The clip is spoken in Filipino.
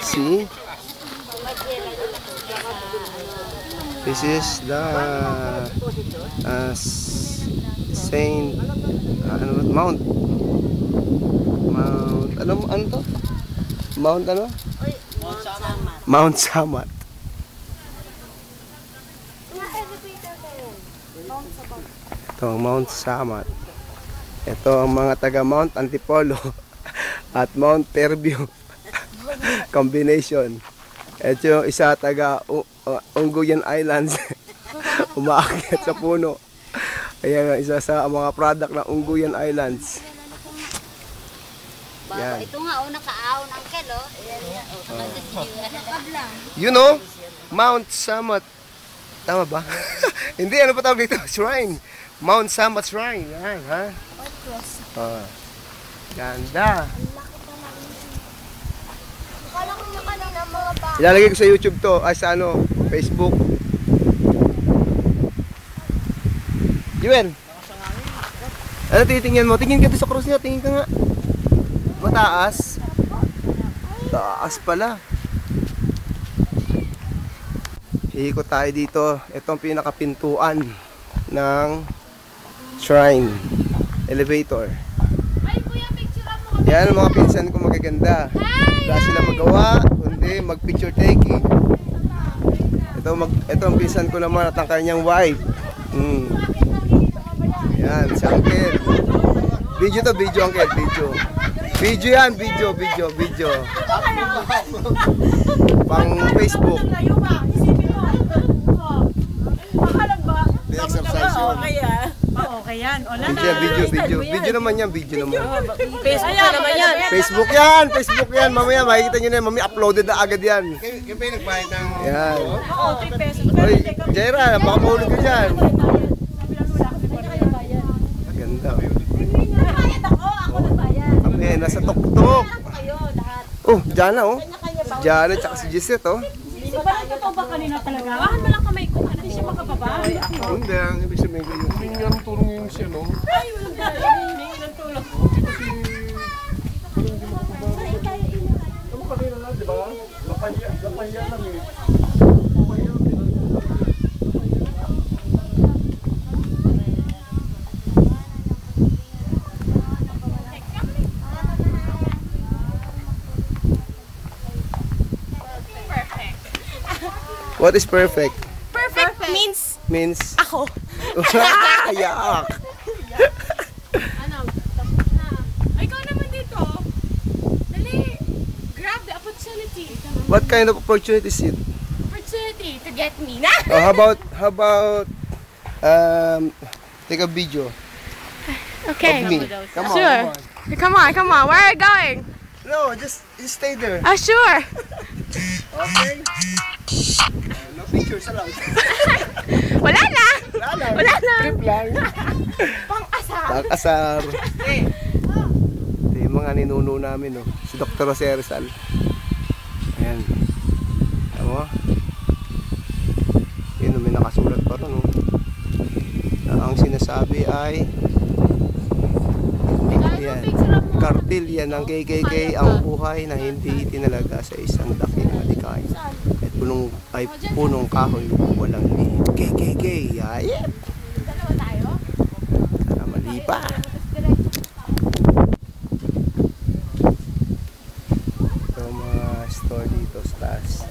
See? This is the Saint Mount ano to? Mount ano? Mount Samat. Ito ang Mount Samat. Ito ang mga taga Mount Antipolo at Mount Fairview combination. Ito yung isa taga Unguyan Islands. Umaakyat sa puno. Kaya isa sa mga product ng Unguyan Islands. Yan. Ito nga, nakaahon ang kelo. You know, Mount Samat. Tama ba? Hindi, ano pa tawag dito? Shrine. Mount Samat Shrine. Yan, ha? Ganda. Ilalagay ko sa YouTube to, ay sa ano, Facebook. Juel, ano titingnan mo? Tingin ka sa cross niya, tingin ka nga. Mataas. Taas pala. Iikot tayo dito. Ito ang pinakapintuan ng shrine. Elevator. Yan ang mga pinsan ko magaganda. Wala sila magawa, kundi mag-picture taking. Ito ang pinsan ko naman at ang kanyang wife. Yan, si Uncle. Video to, video Uncle, video. Video yan, video. Pang Facebook. Exercise yun. Okay yan. Video naman yan, video naman. Facebook naman yan. Facebook yan. Mamaya makikita nyo na yan. Mamaya uploaded na agad yan. Yung pa yung nagbayad ng... Yan. Oo, 3 pesos. Oy, Jaira, baka mahulog ka dyan. Maganda. Kami, nasa tuktok. Oh, Jana oh. Jana tsaka si Gisette oh. Parang totoo ba kanina talaga? Bahan mo lang kamay ko. Hindi siya makababa. Hindi, ang ibig sabihin ko yun. Hindi nga tulong yung siya, no? Ay, walang tulong. Ano kanina lang, di ba? Lapaya lang eh. What is perfect? Perfect means ako. Yak. Ano? Tapos na. Ikaw naman dito. Dali. Grab the opportunity. What kind of opportunity is it? Opportunity to get me na. How about take a video Okay. of me? Come on, Sure. Come on. Where are you going? No, just stay there. Sure. Okay. No pictures allowed. Wala na. Wala na. Trip lang. Pang-asar. Ito yung mga ninuno namin, oh. Si Dr. Jose Rizal. Ayan. Alam mo? Yun, may nakasulat pa rin, oh. Na ang sinasabi ay yan. Kartil yan ng KKK ang buhay na hindi itinalaga sa isang dakilang malikay. At punong kahoy walang ni KKK. Ayep! Sana mali pa. Ito mga store dito sa taas.